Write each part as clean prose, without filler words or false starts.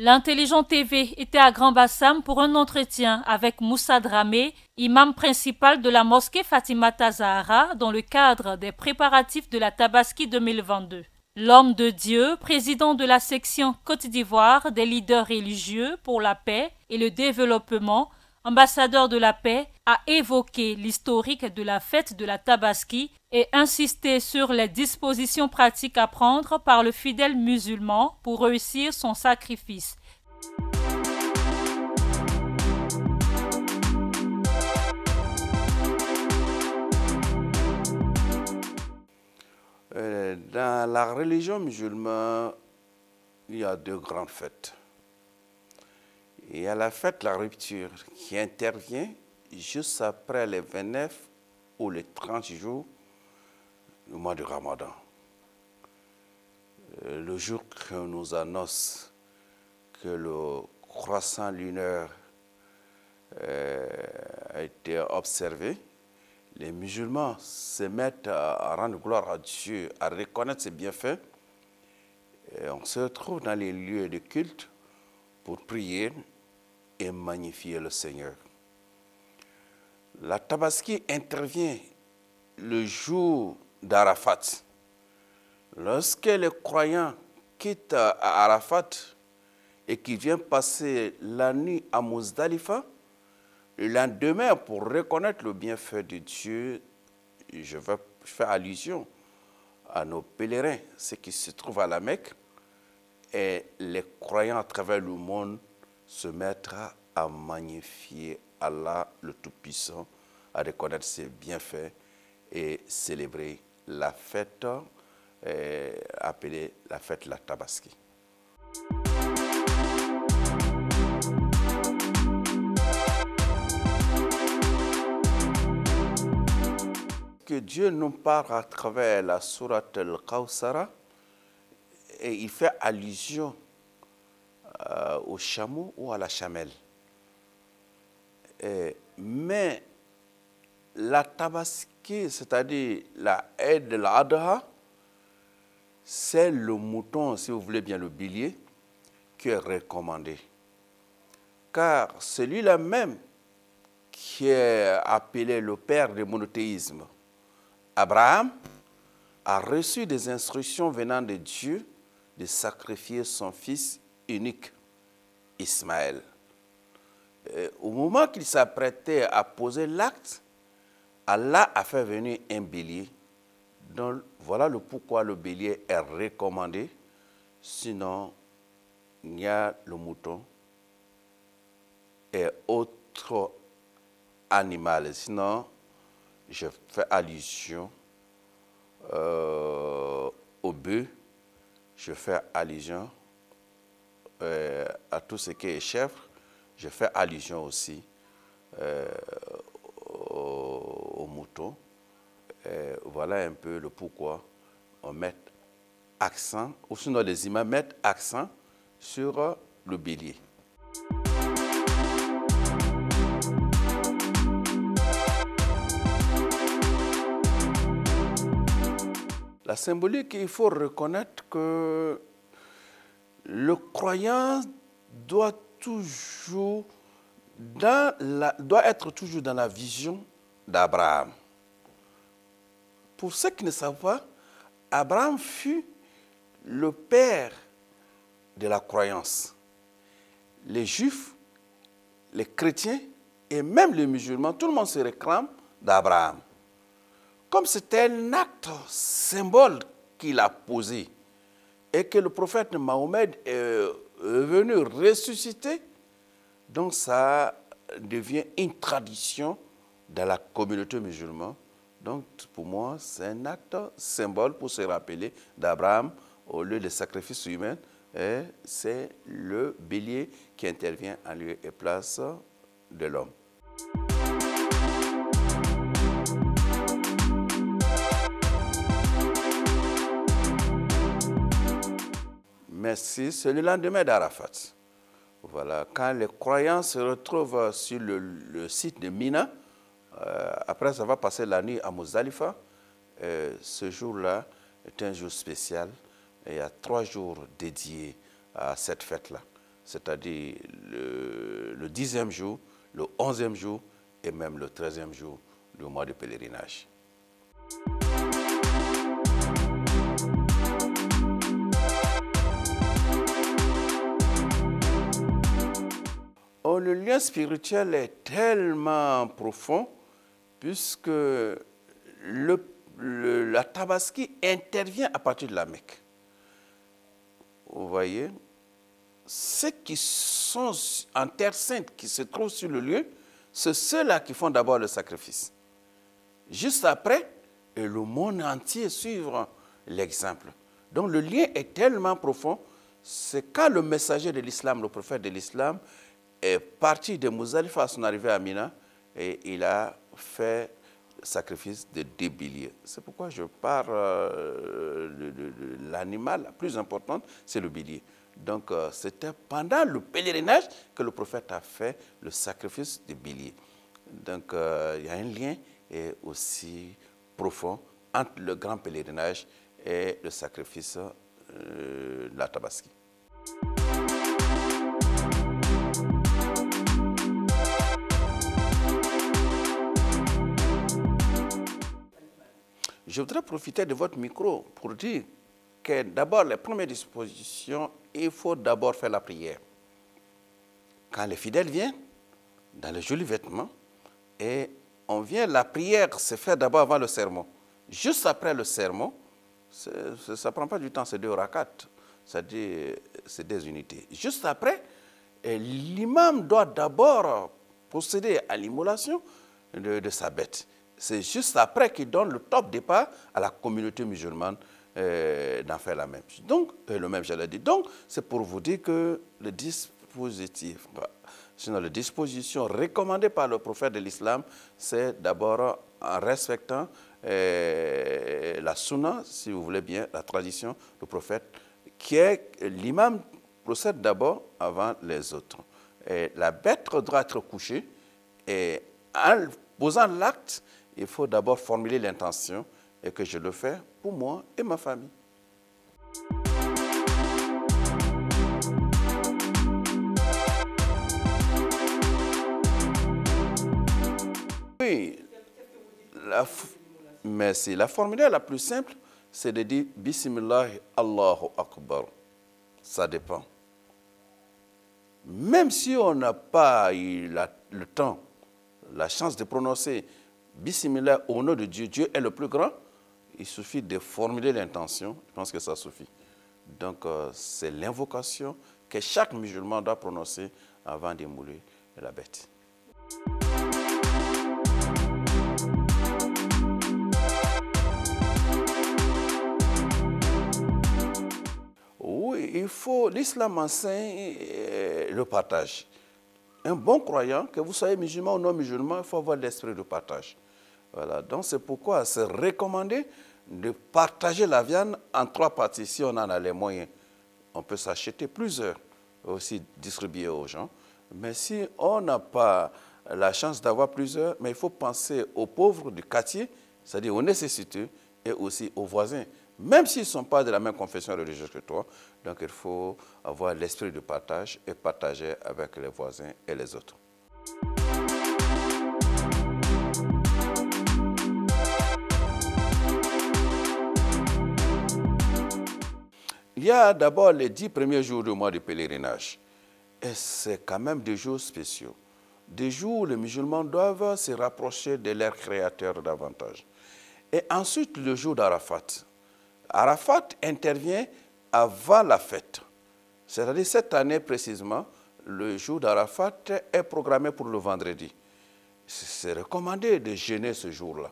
L'Intelligent TV était à Grand Bassam pour un entretien avec Moussa Dramé, imam principal de la mosquée Fatimata Zahra dans le cadre des préparatifs de la Tabaski 2022. L'homme de Dieu, président de la section Côte d'Ivoire des leaders religieux pour la paix et le développement, ambassadeur de la paix, a évoqué l'historique de la fête de la Tabaski et insisté sur les dispositions pratiques à prendre par le fidèle musulman pour réussir son sacrifice. Dans la religion musulmane, il y a deux grandes fêtes. Il y a la fête la rupture qui intervient juste après les 29 ou les 30 jours du mois du Ramadan. Le jour que nous annonce que le croissant lunaire a été observé, les musulmans se mettent à rendre gloire à Dieu, à reconnaître ses bienfaits. Et on se retrouve dans les lieux de culte pour prier et magnifier le Seigneur. La Tabaski intervient le jour d'Arafat. Lorsque les croyants quittent Arafat et qu'ils viennent passer la nuit à Muzdalifa, le lendemain, pour reconnaître le bienfait de Dieu, je fais allusion à nos pèlerins, ceux qui se trouvent à la Mecque, et les croyants à travers le monde se mettent à magnifier Allah le Tout-Puissant, à reconnaître ses bienfaits et célébrer la fête appelée la fête la Tabaski. Que Dieu nous parle à travers la sourate Al-Kawthara et il fait allusion au chameau ou à la chamelle. Mais la Tabaski, c'est-à-dire la Eid al-Adha, c'est le mouton, si vous voulez bien le bélier, qui est recommandé. Car celui-là même qui est appelé le père du monothéisme, Abraham, a reçu des instructions venant de Dieu de sacrifier son fils unique, Ismaël. Au moment qu'il s'apprêtait à poser l'acte, Allah a fait venir un bélier. Donc voilà le pourquoi le bélier est recommandé. Sinon, il y a le mouton et autres animaux. Sinon, je fais allusion au bœuf, je fais allusion à tout ce qui est chèvre, je fais allusion aussi au mouton. Voilà un peu le pourquoi on met accent, ou sinon les imams mettent accent sur le bélier. La symbolique, il faut reconnaître que le croyant doit être toujours dans la vision d'Abraham. Pour ceux qui ne savent pas, Abraham fut le père de la croyance. Les juifs, les chrétiens et même les musulmans, tout le monde se réclame d'Abraham. Comme c'était un acte symbole qu'il a posé et que le prophète Mahomet est venu ressusciter, donc ça devient une tradition dans la communauté musulmane. Donc pour moi, c'est un acte symbole pour se rappeler d'Abraham au lieu de sacrifice humain. Et c'est le bélier qui intervient en lieu et place de l'homme. Merci, c'est le lendemain d'Arafat. Voilà, quand les croyants se retrouvent sur le site de Mina, après avoir passé la nuit à Muzdalifa, ce jour-là est un jour spécial. Et il y a 3 jours dédiés à cette fête-là. c'est-à-dire le 10e jour, le 11e jour et même le 13e jour du mois de pèlerinage. Oh, le lien spirituel est tellement profond puisque la Tabaski intervient à partir de la Mecque. Vous voyez, ceux qui sont en terre sainte, qui se trouvent sur le lieu, c'est ceux-là qui font d'abord le sacrifice. Juste après, et le monde entier suivra l'exemple. Donc le lien est tellement profond, c'est quand le messager de l'islam, le prophète de l'islam, est parti de Mousdalifa à son arrivée à Mina et il a fait le sacrifice de 2 béliers. C'est pourquoi je parle de l'animal la plus importante, c'est le bélier. Donc c'était pendant le pèlerinage que le prophète a fait le sacrifice du bélier. Donc il y a un lien aussi profond entre le grand pèlerinage et le sacrifice de la Tabaski. Je voudrais profiter de votre micro pour dire que d'abord, les premières dispositions, il faut d'abord faire la prière. Quand les fidèles viennent, dans les jolis vêtements, et on vient, la prière se fait d'abord avant le sermon. Juste après le sermon, ça ne prend pas du temps, c'est 2 rakats, c'est-à-dire c'est des unités. Juste après, l'imam doit d'abord procéder à l'immolation de sa bête. C'est juste après qu'il donne le top départ à la communauté musulmane d'en faire la même. Donc, le même, j'allais dire. Donc, c'est pour vous dire que le dispositif, sinon les dispositions recommandées par le prophète de l'islam, c'est d'abord en respectant la sunna, si vous voulez bien, la tradition du prophète, qui est l'imam procède d'abord avant les autres. Et la bête doit être couchée et en posant l'acte, il faut d'abord formuler l'intention et que je le fais pour moi et ma famille. Oui, merci. La formule la plus simple, c'est de dire Bismillah, Allahu Akbar. Ça dépend. Même si on n'a pas eu le temps, la chance de prononcer Bismillah au nom de Dieu, Dieu est le plus grand, il suffit de formuler l'intention, je pense que ça suffit. Donc c'est l'invocation que chaque musulman doit prononcer avant d'immoler la bête. Oui, l'islam enseigne le partage. Un bon croyant, que vous soyez musulman ou non musulman, il faut avoir l'esprit de partage. Voilà. Donc c'est pourquoi c'est recommandé de partager la viande en 3 parties si on en a les moyens. On peut s'acheter plusieurs, aussi distribuer aux gens. Mais si on n'a pas la chance d'avoir plusieurs, mais il faut penser aux pauvres du quartier, c'est-à-dire aux nécessiteux et aussi aux voisins. Même s'ils ne sont pas de la même confession religieuse que toi, donc il faut avoir l'esprit de partage et partager avec les voisins et les autres. Il y a d'abord les 10 premiers jours du mois de pèlerinage. Et c'est quand même des jours spéciaux. Des jours où les musulmans doivent se rapprocher de leur Créateur davantage. Et ensuite, le jour d'Arafat. Arafat intervient avant la fête. C'est-à-dire cette année précisément, le jour d'Arafat est programmé pour le vendredi. C'est recommandé de jeûner ce jour-là.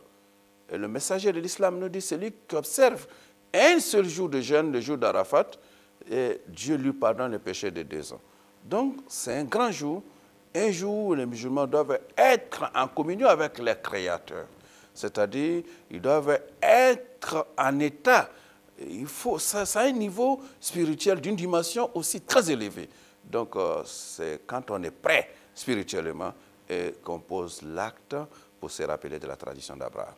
Et le messager de l'islam nous dit, celui qui observe un seul jour de jeûne, le jour d'Arafat, et Dieu lui pardonne les péchés de 2 ans. Donc, c'est un grand jour, un jour où les musulmans doivent être en communion avec les créateurs. C'est-à-dire, ils doivent être en état. Ça a un niveau spirituel d'une dimension aussi très élevée. Donc, c'est quand on est prêt spirituellement et qu'on pose l'acte pour se rappeler de la tradition d'Abraham.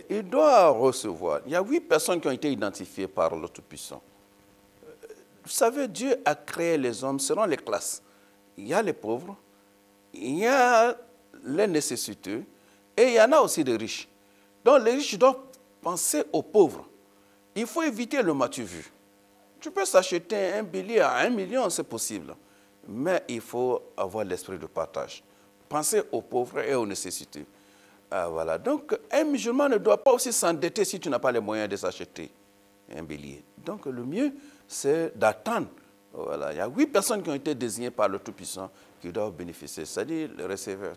il doit recevoir. Il y a 8 personnes qui ont été identifiées par le Tout-Puissant. Vous savez, Dieu a créé les hommes selon les classes. Il y a les pauvres, il y a les nécessiteux, et il y en a aussi des riches. Donc les riches doivent penser aux pauvres. Il faut éviter le m'as-tu vu. Tu peux s'acheter un billet à 1 million, c'est possible. Mais il faut avoir l'esprit de partage. Penser aux pauvres et aux nécessités. Voilà. Donc, un musulman ne doit pas aussi s'endetter si tu n'as pas les moyens de s'acheter un billet. Donc, le mieux, c'est d'attendre. Voilà. Il y a 8 personnes qui ont été désignées par le Tout-Puissant qui doivent bénéficier. C'est-à-dire, le receveur,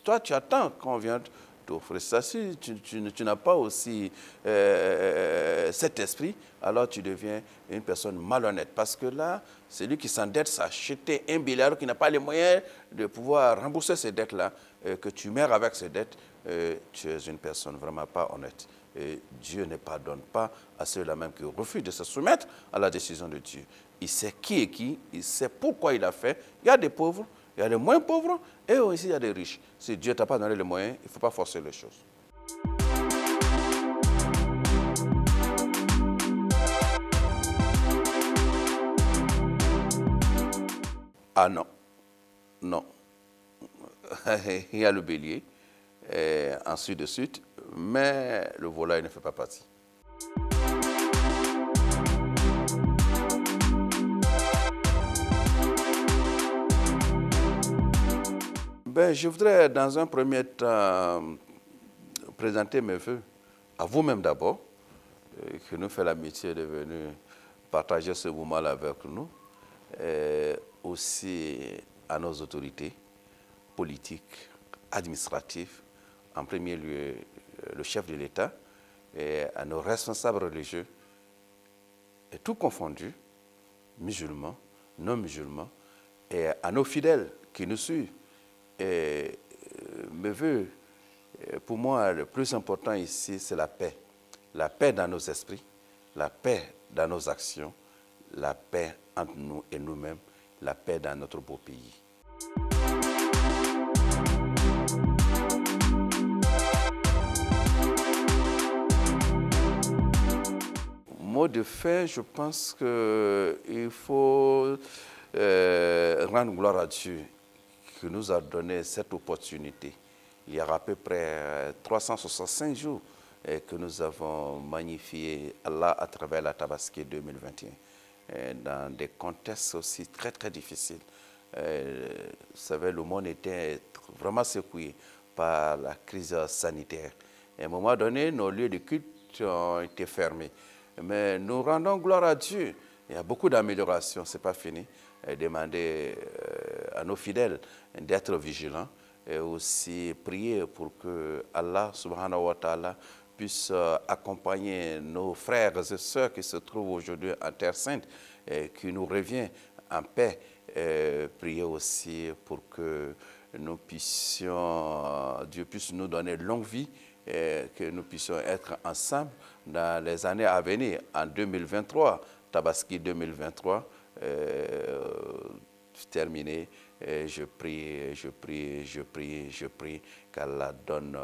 toi, tu attends qu'on vienne t'offrir ça. Si tu n'as pas aussi cet esprit, alors tu deviens une personne malhonnête. Parce que là, celui qui s'endette s'acheter un billet alors qu'il n'a pas les moyens de pouvoir rembourser ces dettes-là, que tu meurs avec ces dettes, tu es une personne vraiment pas honnête. Et Dieu ne pardonne pas à ceux-là même qui refusent de se soumettre à la décision de Dieu. Il sait qui est qui, il sait pourquoi il a fait. Il y a des pauvres, il y a des moins pauvres et aussi il y a des riches. Si Dieu ne t'a pas donné les moyens, il ne faut pas forcer les choses. Ah non, non. Il y a le bélier, ensuite de suite, mais le volaille ne fait pas partie. Je voudrais dans un premier temps présenter mes vœux à vous-même d'abord, qui nous fait l'amitié de venir partager ce moment-là avec nous, et aussi à nos autorités politiques, administratives, en premier lieu le chef de l'État, et à nos responsables religieux, et tout confondu, musulmans, non musulmans, et à nos fidèles qui nous suivent. Et mes vœux, pour moi, le plus important ici, c'est la paix. La paix dans nos esprits, la paix dans nos actions, la paix entre nous et nous-mêmes, la paix dans notre beau pays. Mot de fait, je pense qu'il faut rendre gloire à Dieu qui nous a donné cette opportunité. Il y a à peu près 365 jours que nous avons magnifié Allah à travers la Tabaski 2021, dans des contextes aussi très très difficiles. Vous savez, le monde était vraiment secoué par la crise sanitaire. Et à un moment donné, nos lieux de culte ont été fermés. Mais nous rendons gloire à Dieu. Il y a beaucoup d'améliorations, ce n'est pas fini. Demander à nos fidèles d'être vigilants et aussi prier pour que Allah subhanahu wa ta'ala puisse accompagner nos frères et sœurs qui se trouvent aujourd'hui en Terre Sainte et qui nous revient en paix. Prier aussi pour que nous puissions, Dieu puisse nous donner longue vie et que nous puissions être ensemble dans les années à venir, en 2023, Tabaski 2023, terminé. Je prie qu'Allah donne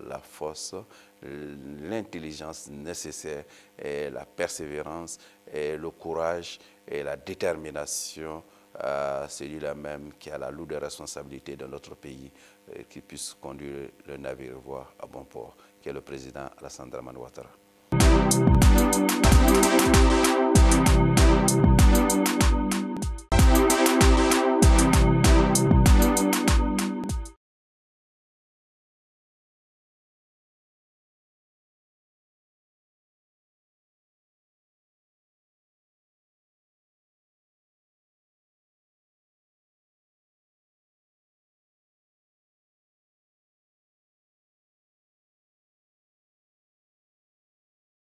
la force, l'intelligence nécessaire, et la persévérance, et le courage, et la détermination à celui-là même qui a la lourde responsabilité de notre pays, qui puisse conduire le navire à bon port, qui est le président Alassane Dramane Ouattara.